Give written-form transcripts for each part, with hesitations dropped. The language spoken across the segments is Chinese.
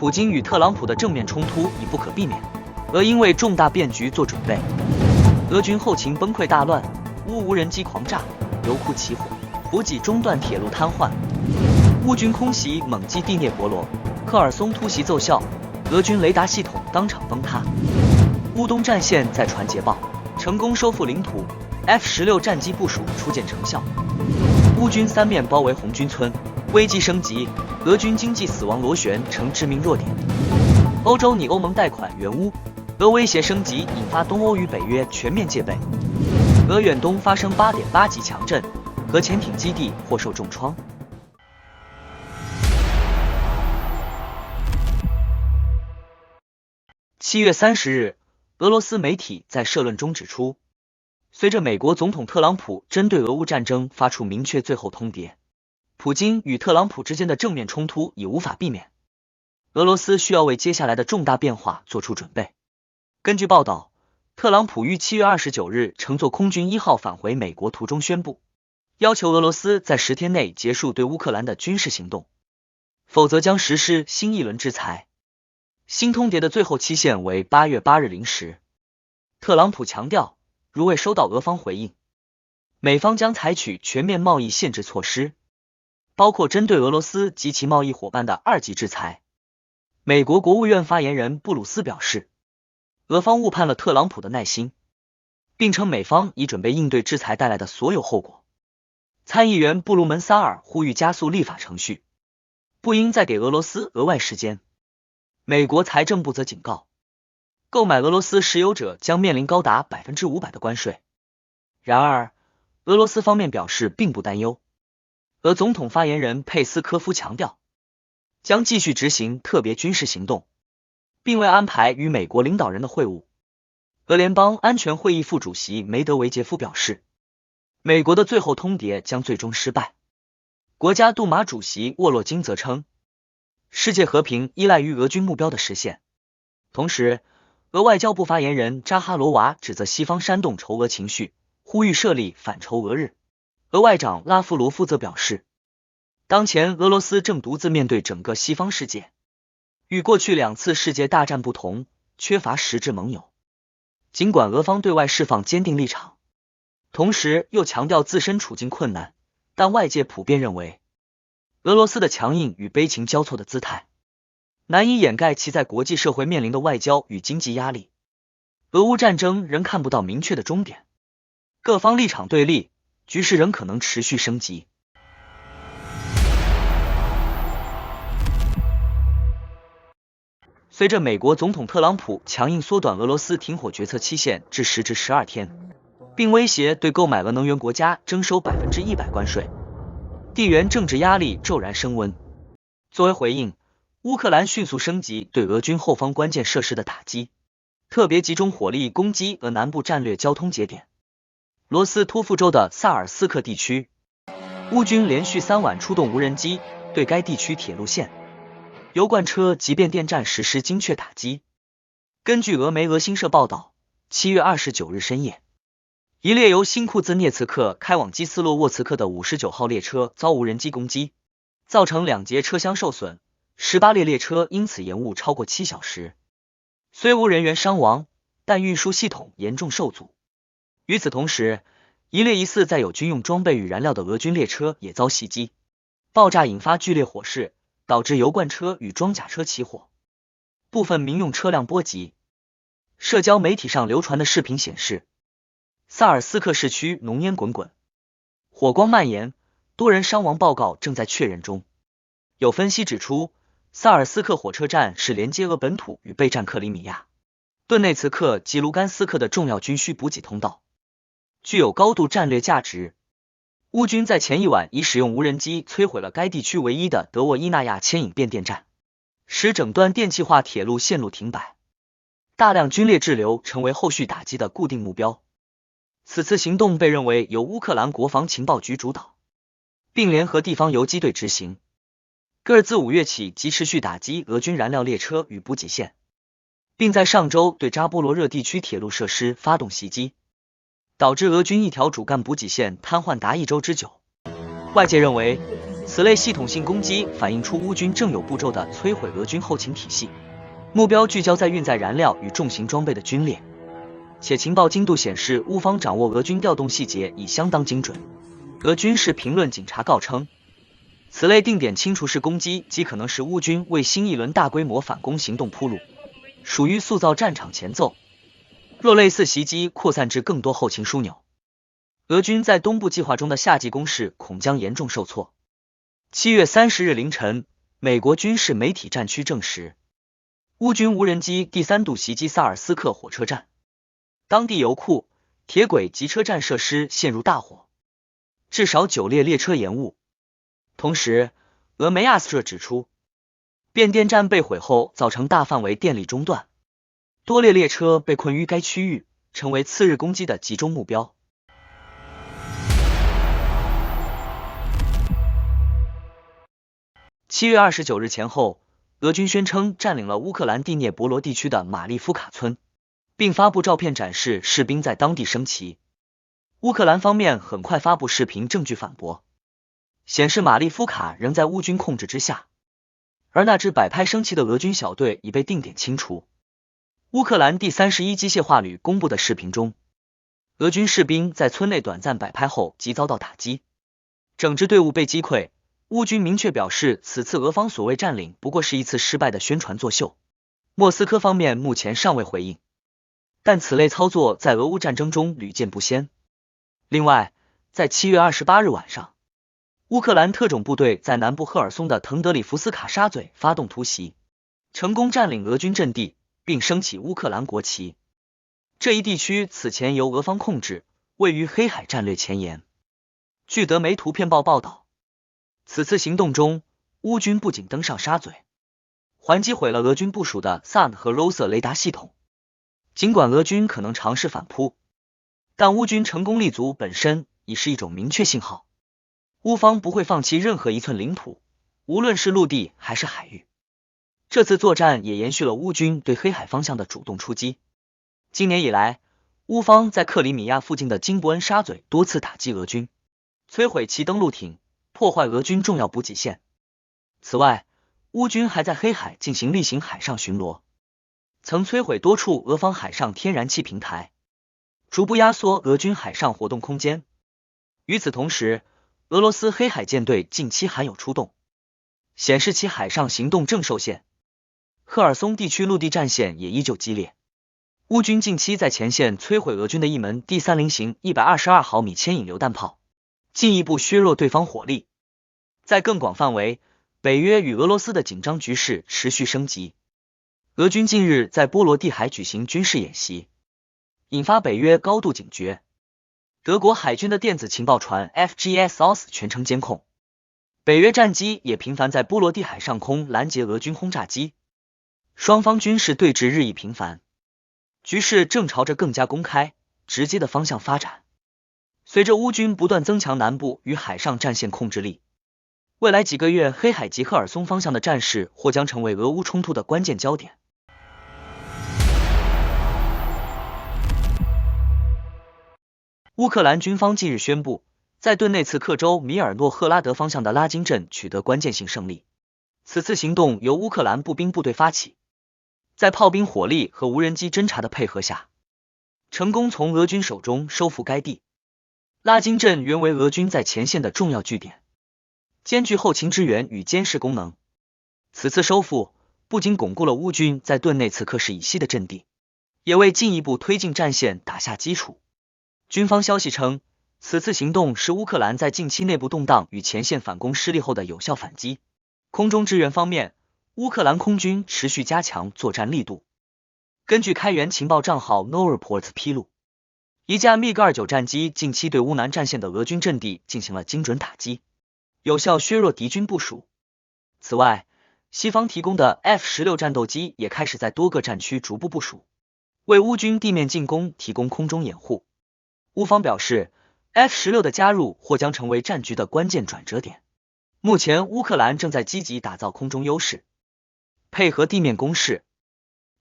普京与特朗普的正面冲突已不可避免，俄因为重大变局做准备。俄军后勤崩溃大乱，乌无人机狂炸，油库起火，补给中断，铁路瘫痪。乌军空袭猛击第聂伯罗，科尔松突袭奏效，俄军雷达系统当场崩塌。乌东战线再传捷报，成功收复领土。F-16战机部署初见成效。乌军三面包围红军村，危机升级，俄军经济死亡螺旋成致命弱点。欧洲拟欧盟贷款援乌，俄威胁升级，引发东欧与北约全面戒备。俄远东发生8.8级强震，核潜艇基地或受重创。7月30日，俄罗斯媒体在社论中指出，随着美国总统特朗普针对俄乌战争发出明确最后通牒，普京与特朗普之间的正面冲突已无法避免，俄罗斯需要为接下来的重大变化做出准备。根据报道，特朗普于7月29日乘坐空军1号返回美国途中宣布，要求俄罗斯在10天内结束对乌克兰的军事行动，否则将实施新一轮制裁。新通牒的最后期限为8月8日0时。特朗普强调，如未收到俄方回应，美方将采取全面贸易限制措施，包括针对俄罗斯及其贸易伙伴的2级制裁。美国国务院发言人布鲁斯表示，俄方误判了特朗普的耐心，并称美方已准备应对制裁带来的所有后果。参议员布鲁门萨尔呼吁加速立法程序，不应再给俄罗斯额外时间。美国财政部则警告，购买俄罗斯石油者将面临高达 500% 的关税。然而，俄罗斯方面表示并不担忧。俄总统发言人佩斯科夫强调，将继续执行特别军事行动，并未安排与美国领导人的会晤。俄联邦安全会议副主席梅德韦杰夫表示，美国的最后通牒将最终失败。国家杜马主席沃洛金则称，世界和平依赖于俄军目标的实现。同时，俄外交部发言人扎哈罗娃指责西方煽动仇俄情绪，呼吁设立反仇俄日。俄外长拉夫罗夫则表示，当前俄罗斯正独自面对整个西方世界，与过去2次世界大战不同，缺乏实质盟友。尽管俄方对外释放坚定立场，同时又强调自身处境困难，但外界普遍认为，俄罗斯的强硬与悲情交错的姿态，难以掩盖其在国际社会面临的外交与经济压力。俄乌战争仍看不到明确的终点，各方立场对立，局势仍可能持续升级。随着美国总统特朗普强硬缩短俄罗斯停火决策期限至10至12天，并威胁对购买俄能源国家征收 100% 关税，地缘政治压力骤然升温。作为回应，乌克兰迅速升级对俄军后方关键设施的打击，特别集中火力攻击俄南部战略交通节点罗斯托夫州的萨尔斯克地区。乌军连续3晚出动无人机，对该地区铁路线、油罐车及变电站实施精确打击。根据俄媒俄新社报道，7月29日深夜，一列由新库兹涅茨克开往基斯洛沃茨克的59号列车遭无人机攻击，造成2节车厢受损，18列列车因此延误超过7小时。虽无人员伤亡，但运输系统严重受阻。与此同时，一列疑似载有军用装备与燃料的俄军列车也遭袭击，爆炸引发剧烈火势，导致油罐车与装甲车起火，部分民用车辆波及。社交媒体上流传的视频显示，萨尔斯克市区浓烟滚滚，火光蔓延，多人伤亡报告正在确认中。有分析指出，萨尔斯克火车站是连接俄本土与备战克里米亚、顿内茨克及卢甘斯克的重要军需补给通道，具有高度战略价值。乌军在前一晚已使用无人机摧毁了该地区唯一的德沃伊纳亚牵引变电站，使整段电气化铁路线路停摆，大量军列滞留成为后续打击的固定目标。此次行动被认为由乌克兰国防情报局主导，并联合地方游击队执行。戈尔自5月起即持续打击俄军燃料列车与补给线，并在上周对扎波罗热地区铁路设施发动袭击，导致俄军一条主干补给线瘫痪达1周之久。外界认为，此类系统性攻击反映出乌军正有步骤地摧毁俄军后勤体系，目标聚焦在运载燃料与重型装备的军列，且情报精度显示乌方掌握俄军调动细节已相当精准。俄军事评论警察告称，此类定点清除式攻击极可能是乌军为新一轮大规模反攻行动铺路，属于塑造战场前奏。若类似袭击扩散至更多后勤枢纽，俄军在东部计划中的夏季攻势恐将严重受挫。7月30日凌晨，美国军事媒体战区证实，乌军无人机第3度袭击萨尔斯克火车站，当地油库、铁轨及车站设施陷入大火，至少9列列车延误。同时，俄媒阿斯特指出，变电站被毁后造成大范围电力中断，多列列车被困于该区域，成为次日攻击的集中目标。7月29日前后，俄军宣称占领了乌克兰第聂伯罗地区的马利夫卡村，并发布照片展示士兵在当地升旗。乌克兰方面很快发布视频证据反驳，显示马利夫卡仍在乌军控制之下，而那支摆拍升旗的俄军小队已被定点清除。乌克兰第31机械化旅公布的视频中，俄军士兵在村内短暂摆拍后即遭到打击，整支队伍被击溃。乌军明确表示，此次俄方所谓占领不过是一次失败的宣传作秀。莫斯科方面目前尚未回应，但此类操作在俄乌战争中屡见不鲜。另外，在7月28日晚上，乌克兰特种部队在南部赫尔松的滕德里夫斯卡沙嘴发动突袭，成功占领俄军阵地，并升起乌克兰国旗。这一地区此前由俄方控制，位于黑海战略前沿。据德媒图片报报道，此次行动中，乌军不仅登上沙嘴，还击毁了俄军部署的 SAM 和 ROSA 雷达系统。尽管俄军可能尝试反扑，但乌军成功立足本身已是一种明确信号。乌方不会放弃任何一寸领土，无论是陆地还是海域。这次作战也延续了乌军对黑海方向的主动出击。今年以来，乌方在克里米亚附近的金伯恩沙嘴多次打击俄军，摧毁其登陆艇，破坏俄军重要补给线。此外，乌军还在黑海进行例行海上巡逻，曾摧毁多处俄方海上天然气平台，逐步压缩俄军海上活动空间。与此同时，俄罗斯黑海舰队近期罕有出动，显示其海上行动正受限。赫尔松地区陆地战线也依旧激烈，乌军近期在前线摧毁俄军的一门第30型122毫米牵引榴弹炮，进一步削弱对方火力。在更广范围，北约与俄罗斯的紧张局势持续升级。俄军近日在波罗的海举行军事演习，引发北约高度警觉。德国海军的电子情报船 FGS-OS 全程监控，北约战机也频繁在波罗的海上空拦截俄军轰炸机，双方军事对峙日益频繁，局势正朝着更加公开、直接的方向发展。随着乌军不断增强南部与海上战线控制力，未来几个月黑海及赫尔松方向的战事或将成为俄乌冲突的关键焦点。乌克兰军方近日宣布，在顿内茨克州米尔诺赫拉德方向的拉金镇取得关键性胜利。此次行动由乌克兰步兵部队发起，在炮兵火力和无人机侦察的配合下，成功从俄军手中收复该地。拉金镇原为俄军在前线的重要据点，兼具后勤支援与监视功能。此次收复不仅巩固了乌军在顿内茨克市以西的阵地，也为进一步推进战线打下基础。军方消息称，此次行动是乌克兰在近期内部动荡与前线反攻失利后的有效反击。空中支援方面，乌克兰空军持续加强作战力度。根据开源情报账号 NoReports 披露，一架 MiG-29战机近期对乌南战线的俄军阵地进行了精准打击，有效削弱敌军部署。此外，西方提供的 F-16战斗机也开始在多个战区逐步部署，为乌军地面进攻提供空中掩护。乌方表示， F-16的加入或将成为战局的关键转折点。目前乌克兰正在积极打造空中优势，配合地面攻势。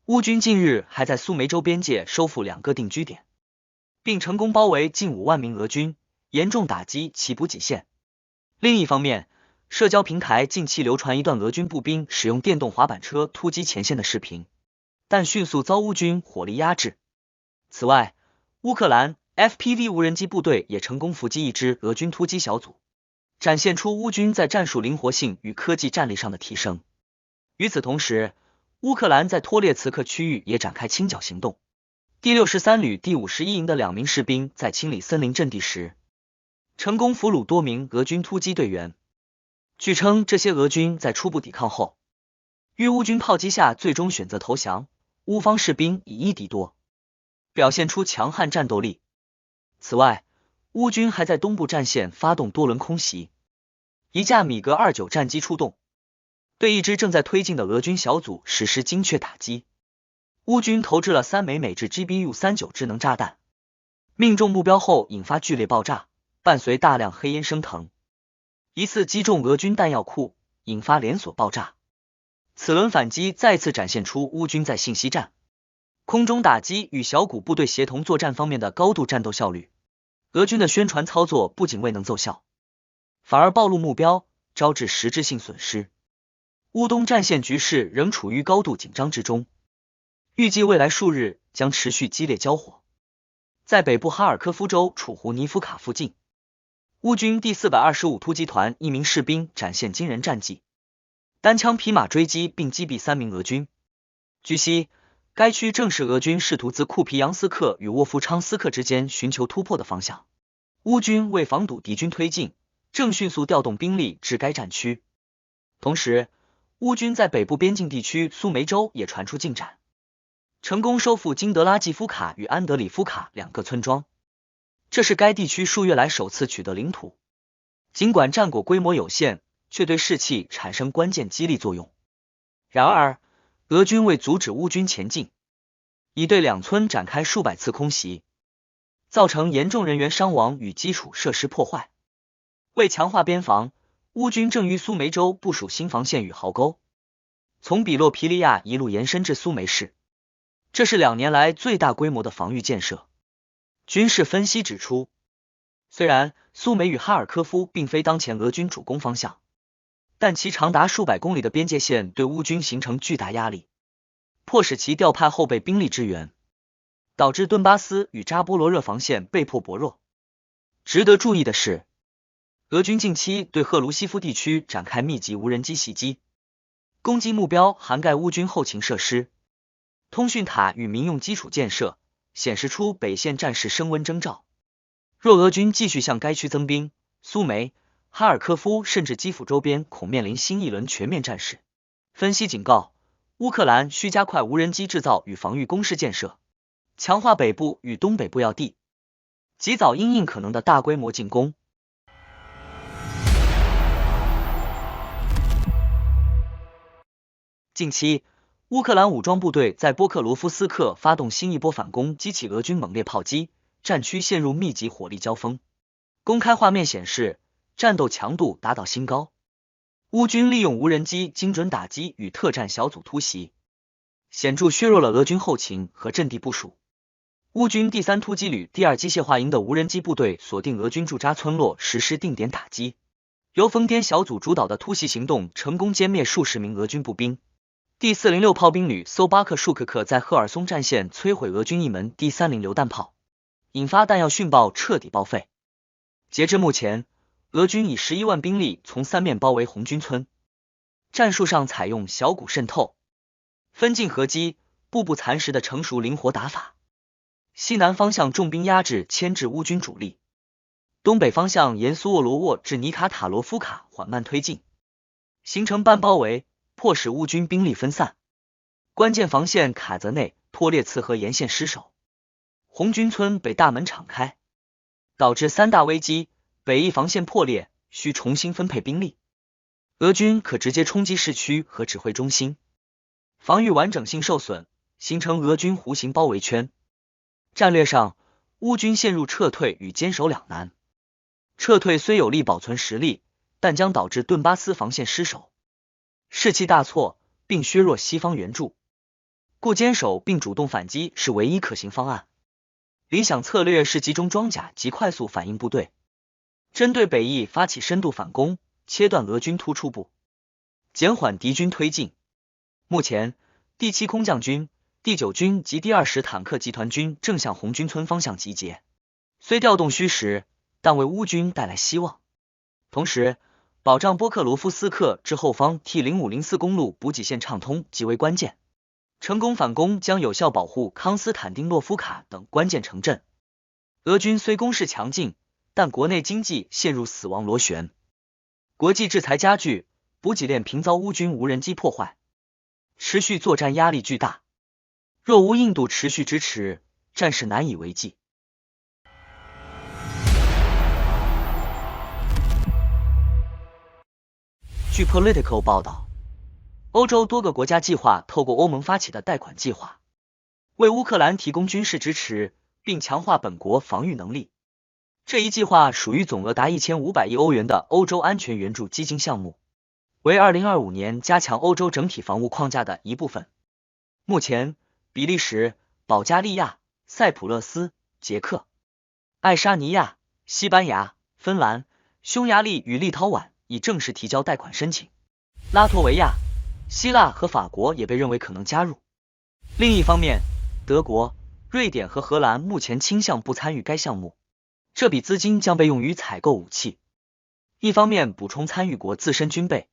乌军近日还在苏梅州边界收复2个定居点，并成功包围近5万名俄军，严重打击其补给线。另一方面，社交平台近期流传一段俄军步兵使用电动滑板车突击前线的视频，但迅速遭乌军火力压制。此外，乌克兰 FPV 无人机部队也成功伏击一支俄军突击小组，展现出乌军在战术灵活性与科技战力上的提升。与此同时，乌克兰在托列茨克区域也展开清剿行动。第63旅第51营的2名士兵在清理森林阵地时，成功俘虏多名俄军突击队员。据称，这些俄军在初步抵抗后，于乌军炮击下最终选择投降，乌方士兵以1敌多，表现出强悍战斗力。此外，乌军还在东部战线发动多轮空袭，一架米格29战机出动，对一支正在推进的俄军小组实施精确打击。乌军投掷了3枚美制 GBU-39 智能炸弹，命中目标后引发剧烈爆炸，伴随大量黑烟升腾，疑似击中俄军弹药库，引发连锁爆炸。此轮反击再次展现出乌军在信息战、空中打击与小股部队协同作战方面的高度战斗效率。俄军的宣传操作不仅未能奏效，反而暴露目标，招致实质性损失。乌东战线局势仍处于高度紧张之中，预计未来数日将持续激烈交火。在北部哈尔科夫州楚胡尼夫卡附近，乌军第425突击团1名士兵展现惊人战绩，单枪匹马追击并击毙3名俄军。据悉，该区正是俄军试图自库皮扬斯克与沃夫昌斯克之间寻求突破的方向。乌军为防堵敌军推进，正迅速调动兵力至该战区。同时，乌军在北部边境地区苏梅州也传出进展，成功收复金德拉季夫卡与安德里夫卡2个村庄，这是该地区数月来首次取得领土。尽管战果规模有限，却对士气产生关键激励作用。然而，俄军为阻止乌军前进，已对2村展开数百次空袭，造成严重人员伤亡与基础设施破坏。为强化边防，乌军正于苏梅州部署新防线与壕沟，从比洛皮利亚一路延伸至苏梅市，这是2年来最大规模的防御建设。军事分析指出，虽然苏梅与哈尔科夫并非当前俄军主攻方向，但其长达数百公里的边界线对乌军形成巨大压力，迫使其调派后备兵力支援，导致顿巴斯与扎波罗热防线被迫薄弱。值得注意的是，俄军近期对赫卢西夫地区展开密集无人机袭击，攻击目标涵盖乌军后勤设施、通讯塔与民用基础建设，显示出北线战事升温征兆。若俄军继续向该区增兵，苏梅、哈尔科夫甚至基辅周边恐面临新一轮全面战事。分析警告，乌克兰需加快无人机制造与防御工事建设，强化北部与东北部要地，及早因应可能的大规模进攻。近期，乌克兰武装部队在波克罗夫斯克发动新一波反攻，激起俄军猛烈炮击，战区陷入密集火力交锋。公开画面显示，战斗强度达到新高。乌军利用无人机精准打击与特战小组突袭，显著削弱了俄军后勤和阵地部署。乌军第3突击旅第2机械化营的无人机部队锁定俄军驻扎村落，实施定点打击。由疯癫小组主导的突袭行动成功歼灭数十名俄军步兵。第406炮兵旅搜巴克舒克克在赫尔松战线摧毁俄军一门第30榴弹炮，引发弹药殉爆，彻底报废。截至目前，俄军以11万兵力从3面包围红军村，战术上采用小股渗透、分进合击、步步蚕食的成熟灵活打法。西南方向重兵压制牵制乌军主力，东北方向沿苏沃罗沃至尼卡塔罗夫卡缓慢推进，形成半包围，迫使乌军兵力分散。关键防线卡泽内、托列茨河沿线失守，红军村北大门敞开，导致3大危机：北翼防线破裂，需重新分配兵力；俄军可直接冲击市区和指挥中心，防御完整性受损，形成俄军弧形包围圈。战略上，乌军陷入撤退与坚守两难。撤退虽有力保存实力，但将导致顿巴斯防线失守，士气大挫，并削弱西方援助。故坚守并主动反击是唯一可行方案。理想策略是集中装甲及快速反应部队，针对北翼发起深度反攻，切断俄军突出部，减缓敌军推进。目前，第7空降军、第9军及第20坦克集团军正向红军村方向集结，虽调动需时，但为乌军带来希望。同时，保障波克罗夫斯克至后方 T0504 公路补给线畅通极为关键。成功反攻将有效保护康斯坦丁诺夫卡等关键城镇。俄军虽攻势强劲，但国内经济陷入死亡螺旋，国际制裁加剧，补给链频遭乌军无人机破坏，持续作战压力巨大。若无印度持续支持，战事难以为继。据 Politico 报道，欧洲多个国家计划透过欧盟发起的贷款计划，为乌克兰提供军事支持，并强化本国防御能力。这一计划属于总额达1500亿欧元的欧洲安全援助基金项目，为2025年加强欧洲整体防务框架的一部分。目前，比利时、保加利亚、塞浦路斯、捷克、爱沙尼亚、西班牙、芬兰、匈牙利与立陶宛已正式提交贷款申请，拉脱维亚、希腊和法国也被认为可能加入。另一方面，德国、瑞典和荷兰目前倾向不参与该项目，这笔资金将被用于采购武器，一方面补充参与国自身军备，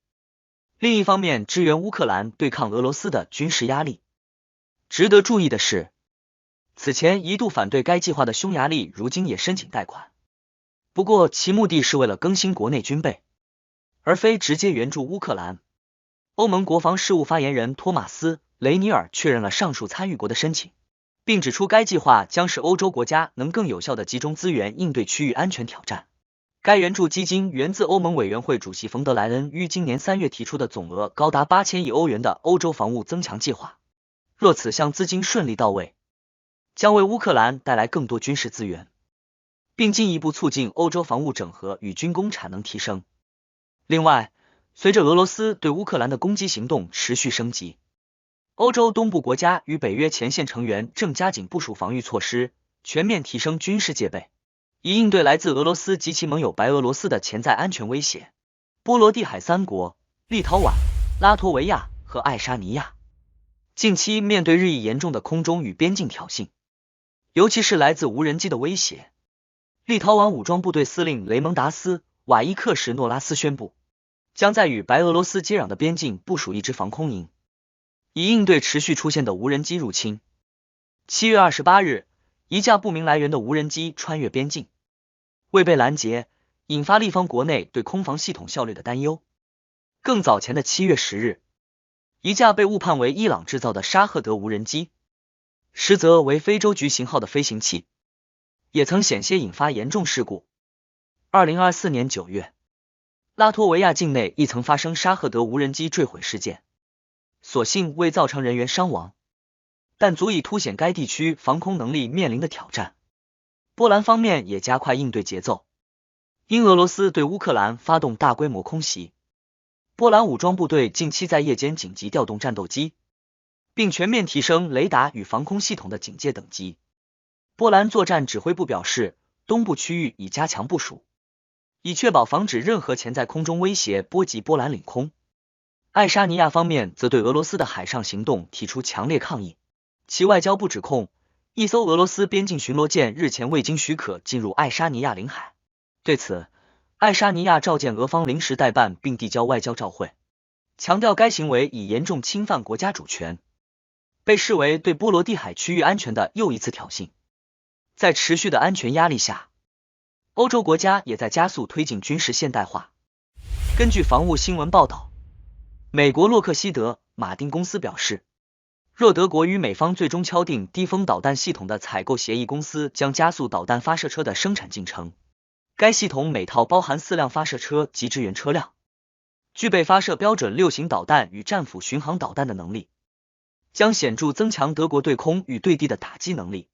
另一方面支援乌克兰对抗俄罗斯的军事压力。值得注意的是，此前一度反对该计划的匈牙利如今也申请贷款，不过其目的是为了更新国内军备，而非直接援助乌克兰。欧盟国防事务发言人托马斯·雷尼尔确认了上述参与国的申请，并指出该计划将使欧洲国家能更有效地集中资源应对区域安全挑战。该援助基金源自欧盟委员会主席冯德莱恩于今年3月提出的总额高达8000亿欧元的欧洲防务增强计划。若此项资金顺利到位，将为乌克兰带来更多军事资源，并进一步促进欧洲防务整合与军工产能提升。另外，随着俄罗斯对乌克兰的攻击行动持续升级，欧洲东部国家与北约前线成员正加紧部署防御措施，全面提升军事戒备，以应对来自俄罗斯及其盟友白俄罗斯的潜在安全威胁。波罗的海3国立陶宛、拉脱维亚和爱沙尼亚近期面对日益严重的空中与边境挑衅，尤其是来自无人机的威胁。立陶宛武装部队司令雷蒙达斯·瓦伊克什诺拉斯宣布，将在与白俄罗斯接壤的边境部署一支防空营，以应对持续出现的无人机入侵。7月28日，一架不明来源的无人机穿越边境，未被拦截，引发立方国内对空防系统效率的担忧。更早前的7月10日，一架被误判为伊朗制造的沙赫德无人机，实则为非洲菊型号的飞行器，也曾险些引发严重事故。2024年9月，拉脱维亚境内亦曾发生沙赫德无人机坠毁事件，所幸未造成人员伤亡，但足以凸显该地区防空能力面临的挑战。波兰方面也加快应对节奏，因俄罗斯对乌克兰发动大规模空袭，波兰武装部队近期在夜间紧急调动战斗机，并全面提升雷达与防空系统的警戒等级。波兰作战指挥部表示，东部区域已加强部署，以确保防止任何潜在空中威胁波及波兰领空。爱沙尼亚方面则对俄罗斯的海上行动提出强烈抗议，其外交部指控一艘俄罗斯边境巡逻舰日前未经许可进入爱沙尼亚领海。对此，爱沙尼亚召见俄方临时代办并递交外交照会，强调该行为已严重侵犯国家主权，被视为对波罗的海区域安全的又一次挑衅。在持续的安全压力下，欧洲国家也在加速推进军事现代化。根据防务新闻报道，美国洛克希德·马丁公司表示，若德国与美方最终敲定低风导弹系统的采购协议，公司将加速导弹发射车的生产进程。该系统每套包含4辆发射车及支援车辆，具备发射标准6型导弹与战斧巡航导弹的能力，将显著增强德国对空与对地的打击能力。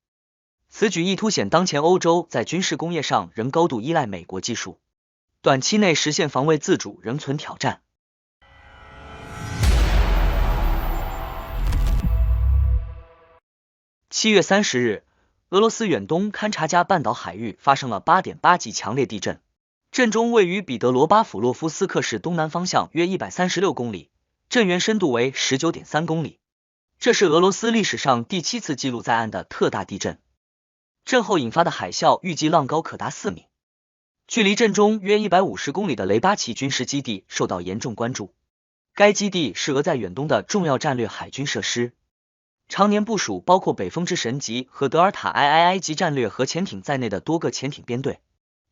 此举亦凸显当前欧洲在军事工业上仍高度依赖美国技术，短期内实现防卫自主仍存挑战。7月30日，俄罗斯远东勘察加半岛海域发生了8.8级强烈地震，阵中位于彼得罗巴甫洛夫斯克市东南方向约136公里，震源深度为19.3公里。这是俄罗斯历史上第7次记录在岸的特大地震。震后引发的海啸预计浪高可达4米。距离震中约150公里的雷巴奇军事基地受到严重关注。该基地是俄在远东的重要战略海军设施，常年部署包括北风之神级和德尔塔 III 级战略核潜艇在内的多个潜艇编队。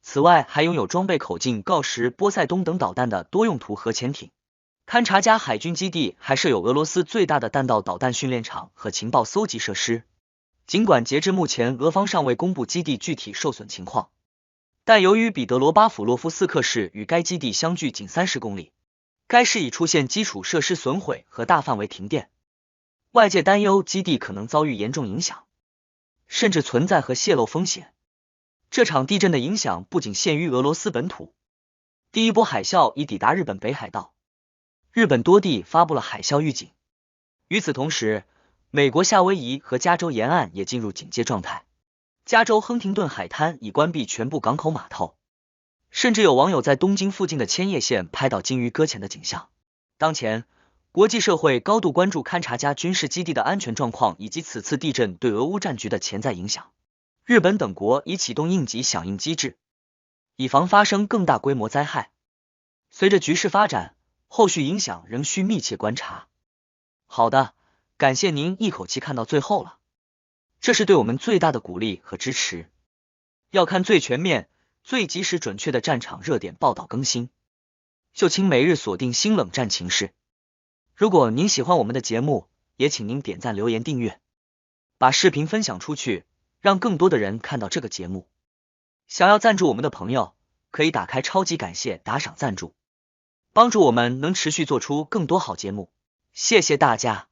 此外，还拥有装备口径锆石、波塞冬等导弹的多用途核潜艇。勘察加海军基地还设有俄罗斯最大的弹道导弹训练场和情报搜集设施。尽管截至目前俄方尚未公布基地具体受损情况，但由于彼得罗巴甫洛夫斯克市与该基地相距仅30公里，该市已出现基础设施损毁和大范围停电，外界担忧基地可能遭遇严重影响，甚至存在核泄漏风险。这场地震的影响不仅限于俄罗斯本土，第一波海啸已抵达日本北海道，日本多地发布了海啸预警。与此同时，美国夏威夷和加州沿岸也进入警戒状态，加州亨廷顿海滩已关闭全部港口码头，甚至有网友在东京附近的千叶县拍到鲸鱼搁浅的景象。当前，国际社会高度关注勘察加军事基地的安全状况以及此次地震对俄乌战局的潜在影响。日本等国已启动应急响应机制，以防发生更大规模灾害。随着局势发展，后续影响仍需密切观察。好的，感谢您一口气看到最后了，这是对我们最大的鼓励和支持。要看最全面、最及时准确的战场热点报道更新，就请每日锁定新冷战情势。如果您喜欢我们的节目，也请您点赞、留言、订阅，把视频分享出去，让更多的人看到这个节目。想要赞助我们的朋友，可以打开超级感谢打赏赞助，帮助我们能持续做出更多好节目。谢谢大家。